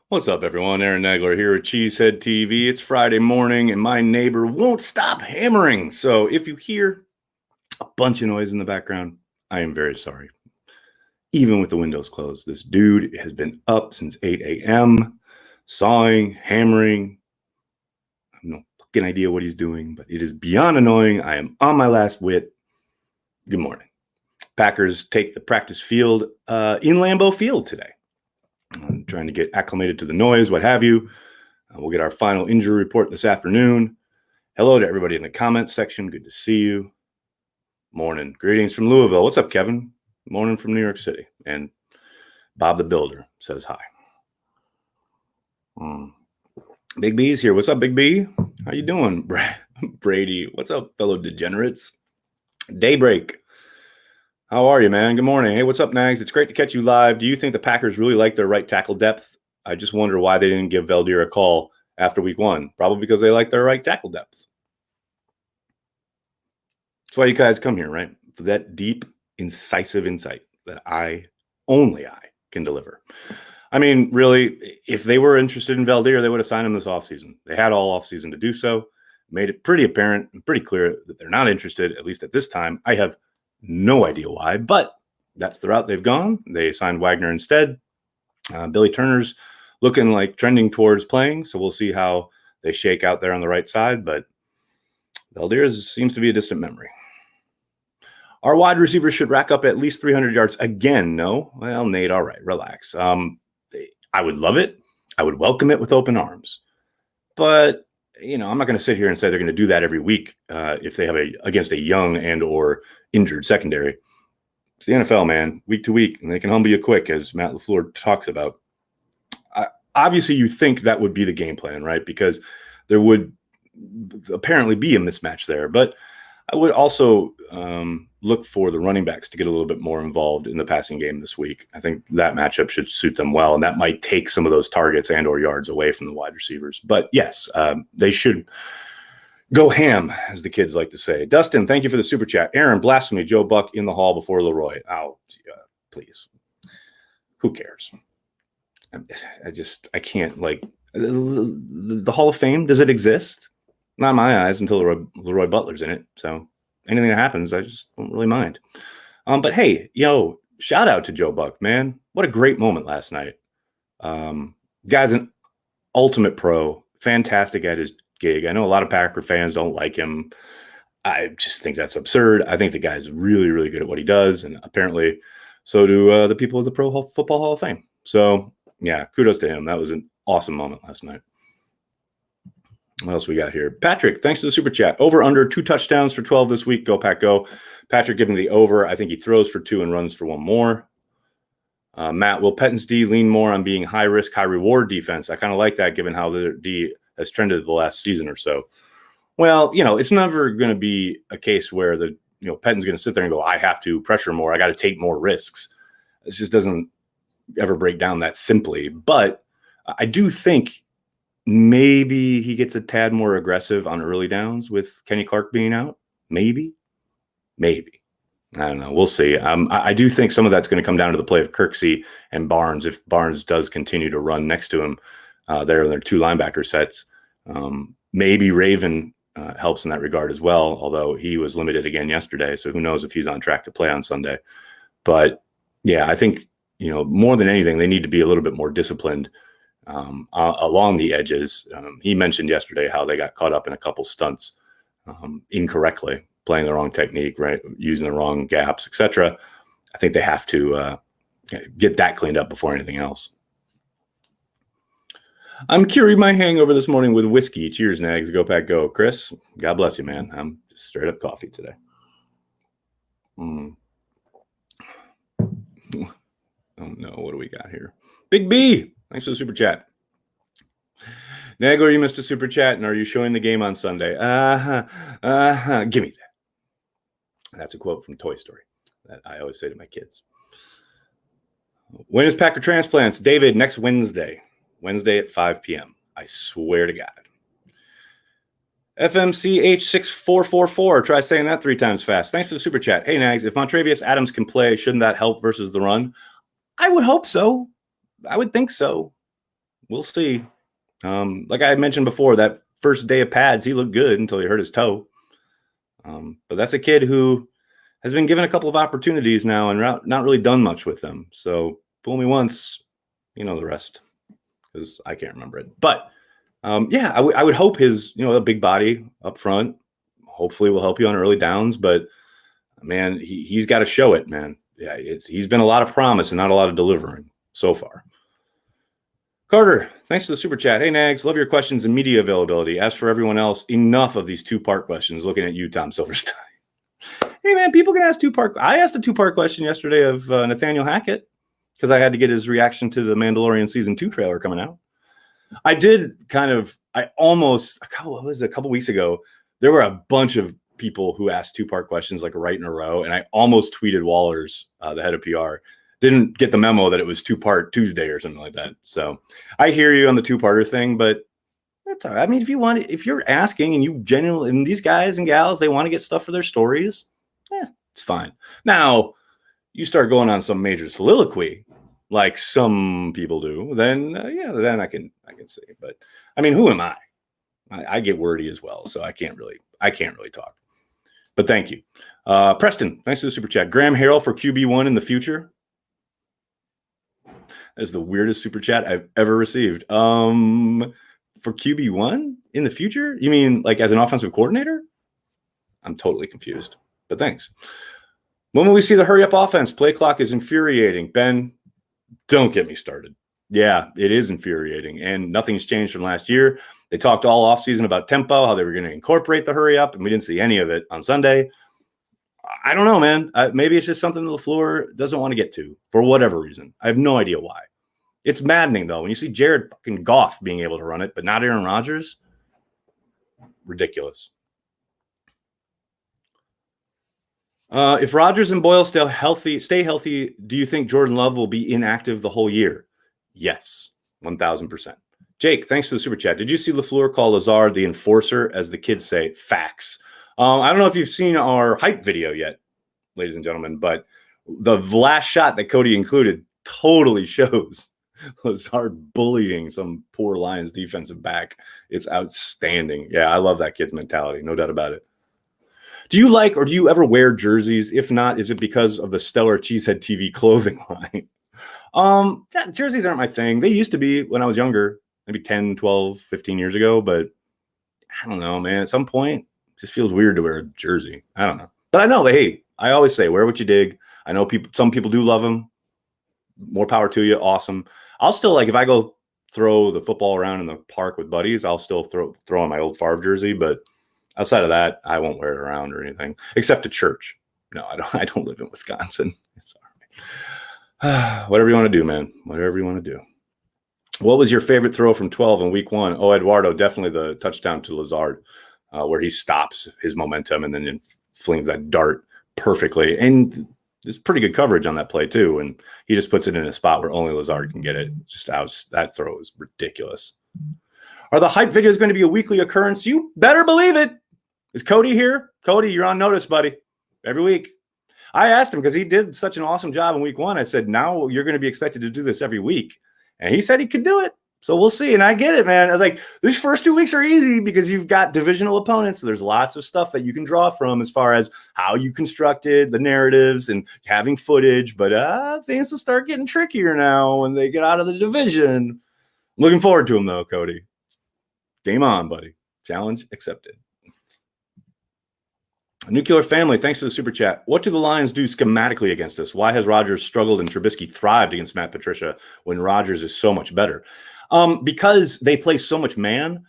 What's up, everyone? Aaron Nagler here at Cheesehead TV. It's Friday morning, and my neighbor won't stop hammering. So if you hear a bunch of noise in the background, I am very sorry. Even with the windows closed, this dude has been up since 8 a.m., sawing, hammering. I have no fucking idea what he's doing, but it is beyond annoying. I am on my last wit. Good morning. Packers take the practice field in Lambeau Field today. I'm trying to get acclimated to the noise, what have you. We'll get our final injury report this afternoon. Hello to everybody in the comments section. Good to see you. Morning. Greetings from Louisville. What's up, Kevin? Morning from New York City. And Bob the Builder says hi. Big B's here. What's up, Big B? How you doing, Brady? What's up, fellow degenerates? Daybreak. How are you, man? Good morning. Hey, what's up, Nags? It's great to catch you live. Do you think the Packers really like their right tackle depth? I just wonder why they didn't give Valdir a call after week one. Probably because they like their right tackle depth. That's why you guys come here, right? For that deep, incisive insight that only I can deliver. I mean, really, if they were interested in Valdir, they would have signed him this offseason. They had all offseason to do so. Made it pretty apparent and pretty clear that they're not interested, at least at this time. I have no idea why, but that's the route they've gone. They signed Wagner instead. Billy Turner's looking like trending towards playing, so we'll see how they shake out there on the right side, but Valdir seems to be a distant memory. Our wide receivers should rack up at least 300 yards again. No? Well, Nate, all right, relax. I would love it. I would welcome it with open arms. But, I'm not going to sit here and say they're going to do that every week if they have against a young and or injured secondary. It's the NFL, man, week to week, and they can humble you quick, as Matt LaFleur talks about. Obviously, you think that would be the game plan, right? Because there would apparently be a mismatch there. But I would also look for the running backs to get a little bit more involved in the passing game this week. I think that matchup should suit them well, and that might take some of those targets and or yards away from the wide receivers. But yes, they should go ham, as the kids like to say. Dustin, thank you for the super chat. Aaron, blasphemy, Joe Buck in the hall before Leroy. Oh, please. Who cares? I can't, the Hall of Fame, does it exist? Not in my eyes until Leroy Butler's in it. So anything that happens, I just don't really mind. But hey, shout out to Joe Buck, man. What a great moment last night. Guy's an ultimate pro, fantastic at his gig. I know a lot of Packer fans don't like him. I just think that's absurd. I think the guy's really, really good at what he does. And apparently so do the people of the Pro Football Hall of Fame. So yeah, kudos to him. That was an awesome moment last night. What else we got here? Patrick, thanks to the super chat. Over under 2 touchdowns for 12 this week. Go Pack Go. Patrick giving the over. I think he throws for 2 and runs for 1 more. Matt, will Pettine's D lean more on being high risk, high reward defense? I kind of like that given how the D has trended the last season or so. Well, it's never going to be a case where Pettine's going to sit there and go, I have to pressure more. I got to take more risks. It just doesn't ever break down that simply. But I do think maybe he gets a tad more aggressive on early downs with Kenny Clark being out. Maybe. I don't know. We'll see. I do think some of that's going to come down to the play of Kirksey and Barnes. If Barnes does continue to run next to him there in their 2 linebacker sets, maybe Raven helps in that regard as well, although he was limited again yesterday. So who knows if he's on track to play on Sunday. But yeah, I think, more than anything, they need to be a little bit more disciplined along the edges. He mentioned yesterday how they got caught up in a couple stunts incorrectly, playing the wrong technique, right, using the wrong gaps, etc. I think they have to get that cleaned up before anything else. I'm curing my hangover this morning with whiskey. Cheers, Nags. Go Pack Go. Chris, God bless you, man. I'm just straight up coffee today. Oh no, what do we got here? Big B, thanks for the super chat. Nagler, you missed a super chat, and are you showing the game on Sunday? Give me that. That's a quote from Toy Story that I always say to my kids. When is Packer Transplants? David, next Wednesday at 5 p.m. I swear to God. FMCH6444. Try saying that 3 times fast. Thanks for the super chat. Hey, Nags, if Montrevious Adams can play, shouldn't that help versus the run? I would hope so. I would think so. we'll see. Like I mentioned before, that first day of pads, he looked good until he hurt his toe. But that's a kid who has been given a couple of opportunities now and not really done much with them. So fool me once, you know the rest, because I can't remember it. But yeah, I would hope his, a big body up front hopefully will help you on early downs. But man, he's got to show it, man. Yeah, he's been a lot of promise and not a lot of delivering so far. Carter, thanks for the super chat. Hey, Nags, love your questions and media availability. As for everyone else, enough of these two-part questions. Looking at you, Tom Silverstein. Hey, man, people can ask two-part. I asked a two-part question yesterday of Nathaniel Hackett because I had to get his reaction to the Mandalorian Season 2 trailer coming out. I almost, a couple weeks ago, there were a bunch of people who asked two-part questions like right in a row, and I almost tweeted Wallers, the head of PR. Didn't get the memo that it was two-part Tuesday or something like that. So I hear you on the two-parter thing, but that's all right. I mean, if you're asking and you genuinely, and these guys and gals, they want to get stuff for their stories, it's fine. Now, you start going on some major soliloquy, like some people do, then then I can see. But I mean, who am I? I get wordy as well, so I can't really talk. But thank you, Preston. Thanks for the super chat. Graham Harrell for QB1 in the future. That is the weirdest super chat I've ever received. For QB1 in the future? You mean like as an offensive coordinator? I'm totally confused, but thanks. When will we see the hurry up offense? Play clock is infuriating. Ben, don't get me started. Yeah, it is infuriating, and nothing's changed from last year. They talked all offseason about tempo, how they were going to incorporate the hurry up, and we didn't see any of it on Sunday. I don't know, man. Maybe it's just something LaFleur doesn't want to get to for whatever reason. I have no idea why. It's maddening, though, when you see Jared fucking Goff being able to run it, but not Aaron Rodgers. Ridiculous. If Rodgers and Boyle stay healthy, do you think Jordan Love will be inactive the whole year? Yes, 1,000%. Jake, thanks for the super chat. Did you see LaFleur call Lazard the enforcer, as the kids say? Facts. I don't know if you've seen our hype video yet, ladies and gentlemen, but the last shot that Cody included totally shows Lazard bullying some poor Lions defensive back. It's outstanding. Yeah, I love that kid's mentality. No doubt about it. Do you like or do you ever wear jerseys? If not, is it because of the Stellar Cheesehead TV clothing line? Jerseys aren't my thing. They used to be when I was younger, maybe 10, 12, 15 years ago, but I don't know, man. At some point, it just feels weird to wear a jersey. I don't know. But I know, hey, I always say, wear what you dig. I know some people do love them. More power to you. Awesome. I'll still, like, if I go throw the football around in the park with buddies, I'll still throw on my old Favre jersey, but outside of that, I won't wear it around or anything, except to church. No, I don't live in Wisconsin. It's all right. Whatever you want to do, man. Whatever you want to do. What was your favorite throw from 12 in week 1? Oh, Eduardo, definitely the touchdown to Lazard, where he stops his momentum and then flings that dart perfectly. And there's pretty good coverage on that play, too. And he just puts it in a spot where only Lazard can get it. That throw is ridiculous. Are the hype videos going to be a weekly occurrence? You better believe it. Is Cody here? Cody, you're on notice, buddy. Every week. I asked him because he did such an awesome job in week 1. I said, now you're going to be expected to do this every week. And he said he could do it. So we'll see. And I get it, man. I was like, these first 2 weeks are easy because you've got divisional opponents. So there's lots of stuff that you can draw from as far as how you constructed the narratives and having footage. But things will start getting trickier now when they get out of the division. Looking forward to them, though, Cody. Game on, buddy. Challenge accepted. Nuclear Family, thanks for the super chat. What do the Lions do schematically against us? Why has Rodgers struggled and Trubisky thrived against Matt Patricia when Rodgers is so much better? Because they play so much man,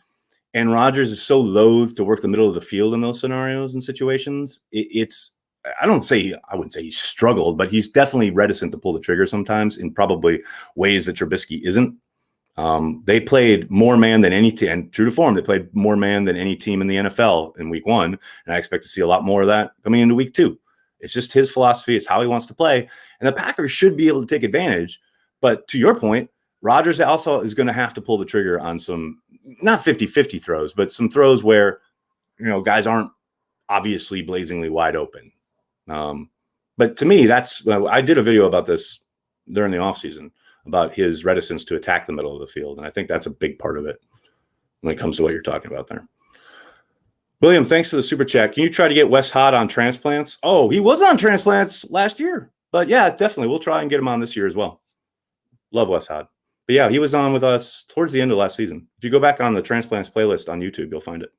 and Rodgers is so loath to work the middle of the field in those scenarios and situations. I wouldn't say he struggled, but he's definitely reticent to pull the trigger sometimes in probably ways that Trubisky isn't. They played more man than any team, and true to form, they played more man than any team in the NFL in week 1. And I expect to see a lot more of that coming into week 2. It's just his philosophy. It's how he wants to play. And the Packers should be able to take advantage. But to your point, Rodgers also is going to have to pull the trigger on some, not 50-50 throws, but some throws where, guys aren't obviously blazingly wide open. But to me, I did a video about this during the offseason about his reticence to attack the middle of the field. And I think that's a big part of it when it comes to what you're talking about there. William, thanks for the super chat. Can you try to get Wes Hod on transplants? Oh, he was on transplants last year. But yeah, definitely. We'll try and get him on this year as well. Love Wes Hod. But yeah, he was on with us towards the end of last season. If you go back on the transplants playlist on YouTube, you'll find it.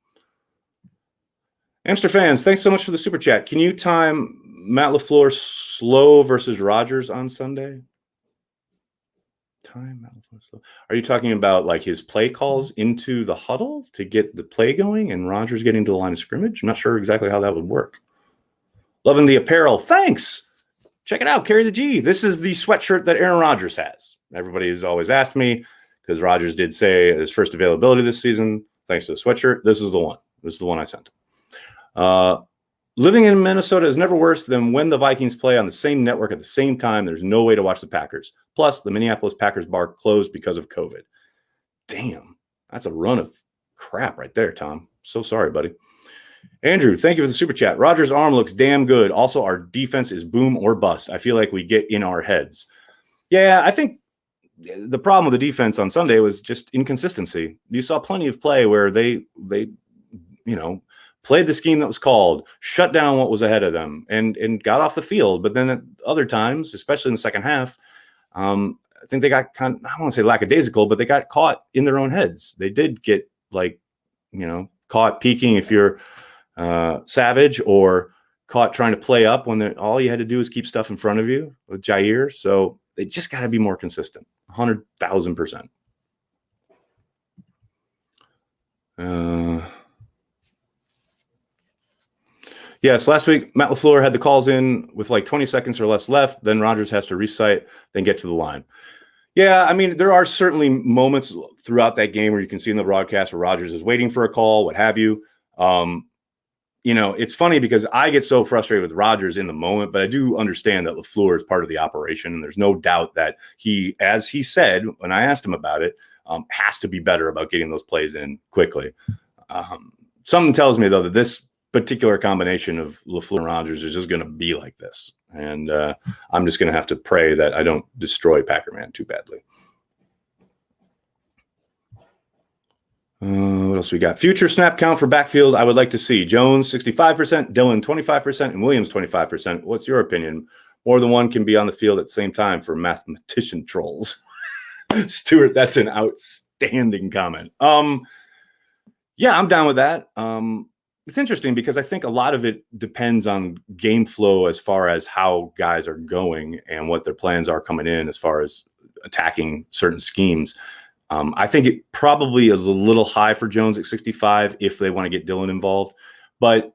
Amster fans, thanks so much for the super chat. Can you time Matt LaFleur slow versus Rodgers on Sunday? Time Matt LaFleur slow. Are you talking about like his play calls into the huddle to get the play going and Rodgers getting to the line of scrimmage? I'm not sure exactly how that would work. Loving the apparel. Thanks. Check it out. Carry the G. This is the sweatshirt that Aaron Rodgers has. Everybody has always asked me because Rodgers did say his first availability this season, thanks to the sweatshirt. This is the one. This is the one I sent. Living in Minnesota is never worse than when the Vikings play on the same network at the same time. There's no way to watch the Packers. Plus, the Minneapolis Packers bar closed because of COVID. Damn, that's a run of crap right there, Tom. So sorry, buddy. Andrew, thank you for the super chat. Rodgers' arm looks damn good. Also, our defense is boom or bust. I feel like we get in our heads. Yeah, I think the problem with the defense on Sunday was just inconsistency. You saw plenty of play where they played the scheme that was called, shut down what was ahead of them, and got off the field. But then at other times, especially in the second half, I think they got I don't want to say lackadaisical, but they got caught in their own heads. They did get caught peeking if you're savage, or caught trying to play up when all you had to do is keep stuff in front of you with Jair. So they just got to be more consistent, 100,000%. Yes, last week, Matt LaFleur had the calls in with like 20 seconds or less left. Then Rodgers has to recite, then get to the line. Yeah, I mean, there are certainly moments throughout that game where you can see in the broadcast where Rodgers is waiting for a call, what have you. It's funny because I get so frustrated with Rodgers in the moment, but I do understand that LaFleur is part of the operation. And there's no doubt that he, as he said, when I asked him about it, has to be better about getting those plays in quickly. Something tells me, though, that this particular combination of LaFleur and Rodgers is just going to be like this. And I'm just going to have to pray that I don't destroy Packerman too badly. What else we got? Future snap count for backfield I would like to see. Jones, 65%, Dillon, 25%, and Williams, 25%. What's your opinion? More than one can be on the field at the same time for mathematician trolls. Stuart, that's an outstanding comment. Yeah, I'm down with that. It's interesting because I think a lot of it depends on game flow as far as how guys are going and what their plans are coming in as far as attacking certain schemes. I think it probably is a little high for Jones at 65 if they want to get Dillon involved. But,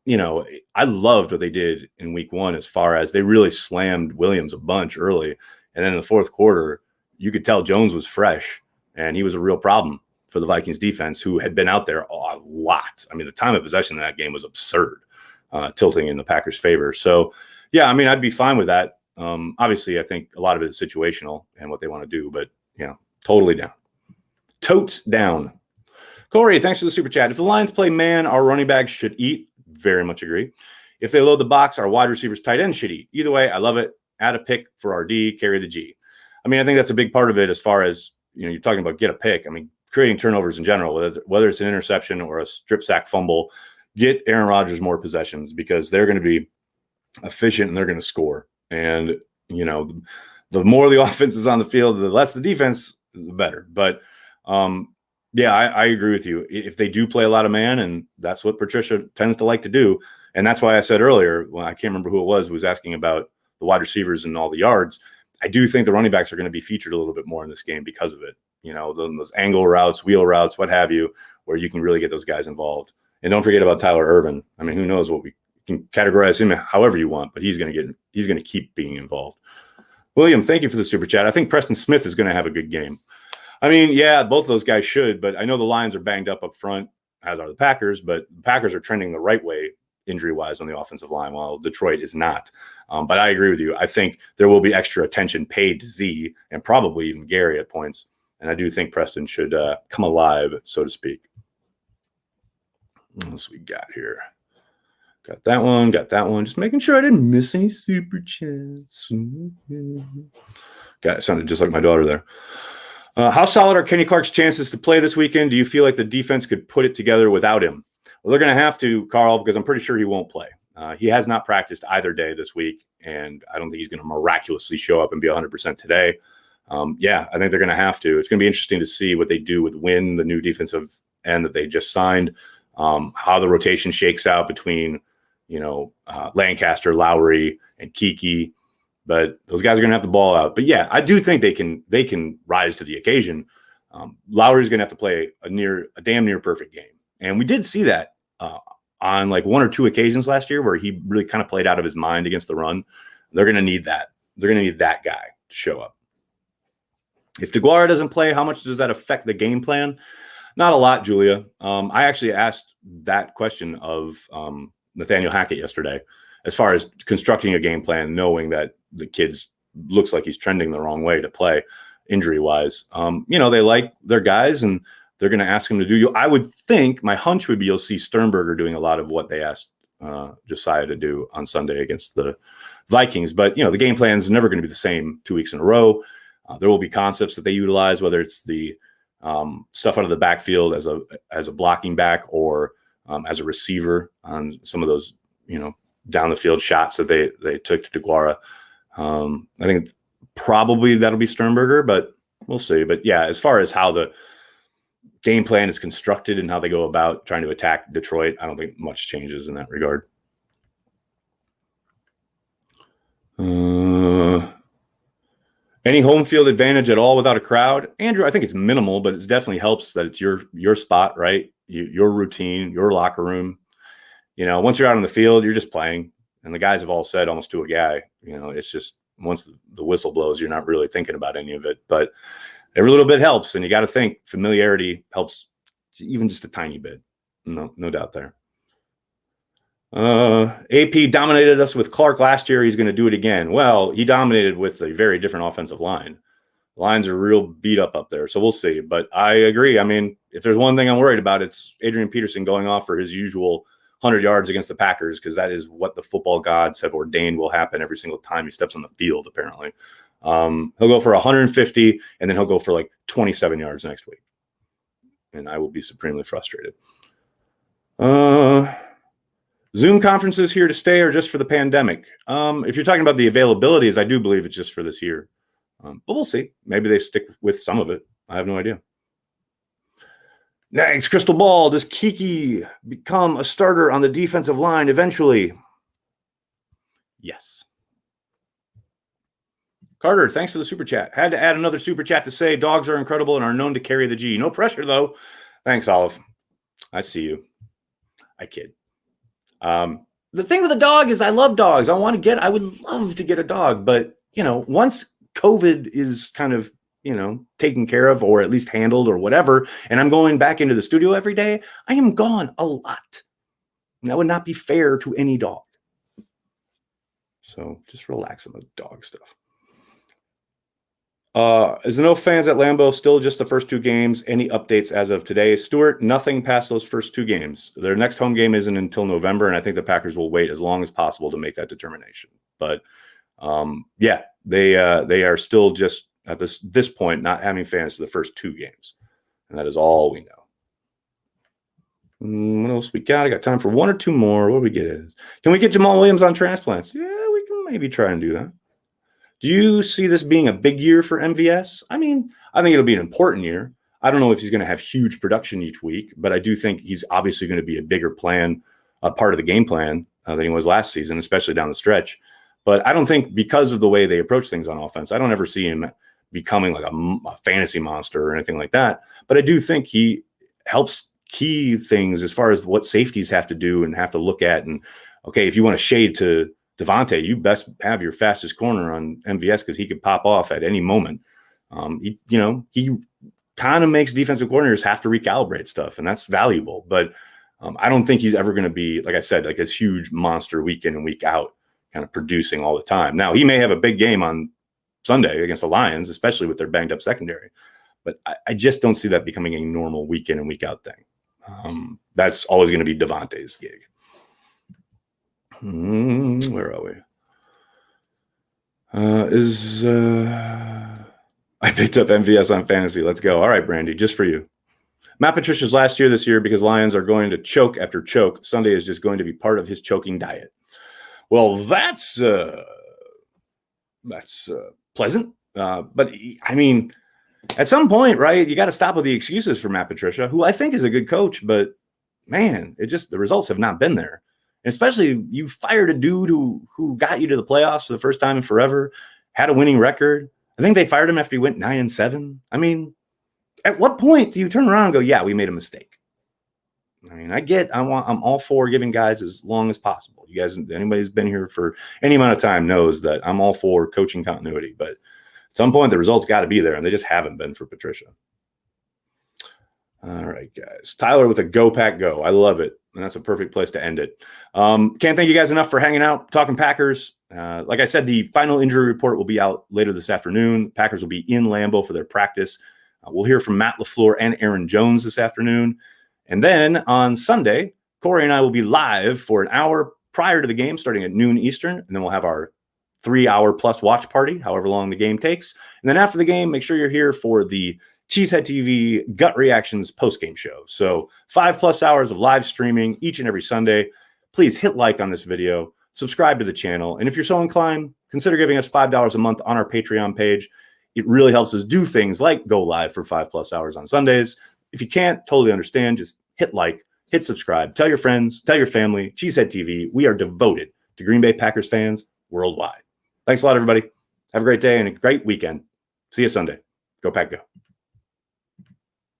I loved what they did in week one as far as they really slammed Williams a bunch early. And then in the fourth quarter, you could tell Jones was fresh and he was a real problem for the Vikings defense, who had been out there a lot. I mean, the time of possession in that game was absurd, tilting in the Packers' favor. So, yeah, I mean, I'd be fine with that. Obviously, I think a lot of it is situational and what they want to do, but, totally down. Totes down. Corey, thanks for the super chat. If the Lions play man, our running backs should eat. Very much agree. If they load the box, our wide receivers, tight ends should eat. Either way, I love it. Add a pick for RD, carry the G. I mean, I think that's a big part of it as far as, you're talking about get a pick. I mean, creating turnovers in general, whether it's an interception or a strip sack fumble, get Aaron Rodgers more possessions because they're going to be efficient and they're going to score. And, the more the offense is on the field, the less the defense, the better. But, yeah, I agree with you. If they do play a lot of man, and that's what Patricia tends to like to do, and that's why I said earlier, well, I can't remember who it was who was asking about the wide receivers and all the yards. I do think the running backs are going to be featured a little bit more in this game because of it. Those angle routes, wheel routes, what have you, where you can really get those guys involved. And don't forget about Tyler Ervin. I mean, who knows what we can categorize him however you want, but he's going to keep being involved. William, thank you for the super chat. I think Preston Smith is going to have a good game. I mean, yeah, both of those guys should, but I know the Lions are banged up front, as are the Packers, but the Packers are trending the right way injury-wise on the offensive line, while Detroit is not. But I agree with you. I think there will be extra attention paid to Z and probably even Gary at points. And I do think Preston should come alive, so to speak. What else we got here? Got that one. Just making sure I didn't miss any super chats. It sounded just like my daughter there. How solid are Kenny Clark's chances to play this weekend? Do you feel like the defense could put it together without him? Well, they're going to have to, Carl, because I'm pretty sure he won't play. He has not practiced either day this week, and I don't think he's going to miraculously show up and be 100% today. Yeah, I think they're going to have to. It's going to be interesting to see what they do with Wynn, the new defensive end that they just signed, how the rotation shakes out between, Lancaster, Lowry, and Kiki. But those guys are going to have the ball out. But yeah, I do think they can rise to the occasion. Lowry's going to have to play a damn near perfect game, and we did see that on like one or two occasions last year where he really kind of played out of his mind against the run. They're going to need that. They're going to need that guy to show up. If DeGuara doesn't play, how much does that affect the game plan? Not a lot, Julia. I actually asked that question of Nathaniel Hackett yesterday, as far as constructing a game plan, knowing that the kid's looks like he's trending the wrong way to play injury-wise. They like their guys, and they're going to ask him to do. I would think, my hunch would be you'll see Sternberger doing a lot of what they asked Josiah to do on Sunday against the Vikings. But, the game plan is never going to be the same 2 weeks in a row. There will be concepts that they utilize, whether it's the stuff out of the backfield as a blocking back or as a receiver on some of those, down the field shots that they took to DeGuara. I think probably that'll be Sternberger, but we'll see. But yeah, as far as how the game plan is constructed and how they go about trying to attack Detroit, I don't think much changes in that regard. Any home field advantage at all without a crowd? Andrew, I think it's minimal, but it definitely helps that it's your spot, right? Your routine, your locker room. Once you're out on the field, you're just playing. And the guys have all said almost to a guy, it's just once the whistle blows, you're not really thinking about any of it. But every little bit helps. And you got to think familiarity helps even just a tiny bit. No doubt there. AP dominated us with Clark last year. He's going to do it again. Well, he dominated with a very different offensive line. Lines are real beat up there. So we'll see. But I agree. I mean, if there's one thing I'm worried about, it's Adrian Peterson going off for his usual 100 yards against the Packers, because that is what the football gods have ordained will happen every single time he steps on the field, apparently. He'll go for 150, and then he'll go for like 27 yards next week. And I will be supremely frustrated. Zoom conferences here to stay or just for the pandemic? If you're talking about the availabilities, I do believe it's just for this year. But we'll see. Maybe they stick with some of it. I have no idea. Next, crystal ball. Does Kiki become a starter on the defensive line eventually? Yes. Carter, thanks for the super chat. Had to add another super chat to say dogs are incredible and are known to carry the G. No pressure, though. Thanks, Olive. I see you. I kid. The thing with a dog is I love dogs. I would love to get a dog. But, once COVID is kind of, taken care of or at least handled or whatever, and I'm going back into the studio every day, I am gone a lot. And that would not be fair to any dog. So just relax on the dog stuff. Is the no fans at Lambeau still just the first two games? Any updates as of today? Stuart, nothing past those first two games. Their next home game isn't until November, and I think the Packers will wait as long as possible to make that determination. But yeah, they are still just at this point not having fans for the first two games, and that is all we know. What else we got? I got time for one or two more. What do we get? Can we get Jamal Williams on transplants? Yeah, we can maybe try and do that. Do you see this being a big year for MVS? I mean, I think it'll be an important year. I don't know if he's going to have huge production each week, but I do think he's obviously going to be a bigger plan, a part of the game plan than he was last season, especially down the stretch. But I don't think, because of the way they approach things on offense, I don't ever see him becoming like a fantasy monster or anything like that. But I do think he helps key things as far as what safeties have to do and have to look at. And, okay, if you want to shade to Devontae, you best have your fastest corner on MVS because he could pop off at any moment. He kind of makes defensive coordinators have to recalibrate stuff, and that's valuable. But I don't think he's ever going to be, like I said, like this huge monster week in and week out, kind of producing all the time. Now, he may have a big game on Sunday against the Lions, especially with their banged up secondary. But I just don't see that becoming a normal week in and week out thing. That's always going to be Devontae's gig. Where are we? I picked up MVS on fantasy. Let's go. All right, Brandy, just for you. Matt Patricia's last year this year because Lions are going to choke after choke. Sunday is just going to be part of his choking diet. Well, that's pleasant. But I mean, at some point, right, you got to stop with the excuses for Matt Patricia, who I think is a good coach, but man, the results have not been there. And especially you fired a dude who got you to the playoffs for the first time in forever, had a winning record. I think they fired him after he went 9-7. I mean, at what point do you turn around and go, yeah, we made a mistake? I mean, I'm all for giving guys as long as possible. You guys, anybody who's been here for any amount of time knows that I'm all for coaching continuity, but at some point the results got to be there, and they just haven't been for Patricia. All right, guys. Tyler with a Go Pack Go. I love it. And that's a perfect place to end it. Can't thank you guys enough for hanging out, talking Packers. Like I said, the final injury report will be out later this afternoon. The Packers will be in Lambeau for their practice. We'll hear from Matt LaFleur and Aaron Jones this afternoon. And then on Sunday, Corey and I will be live for an hour prior to the game, starting at noon Eastern. And then we'll have our 3-hour plus watch party, however long the game takes. And then after the game, make sure you're here for the Cheesehead TV Gut Reactions postgame show. So 5+ hours of live streaming each and every Sunday. Please hit like on this video, subscribe to the channel, and if you're so inclined, consider giving us $5 a month on our Patreon page. It really helps us do things like go live for 5+ hours on Sundays. If you can't, totally understand. Just hit like, hit subscribe, tell your friends, tell your family. Cheesehead TV, we are devoted to Green Bay Packers fans worldwide. Thanks a lot, everybody. Have a great day and a great weekend. See you Sunday. Go Pack Go.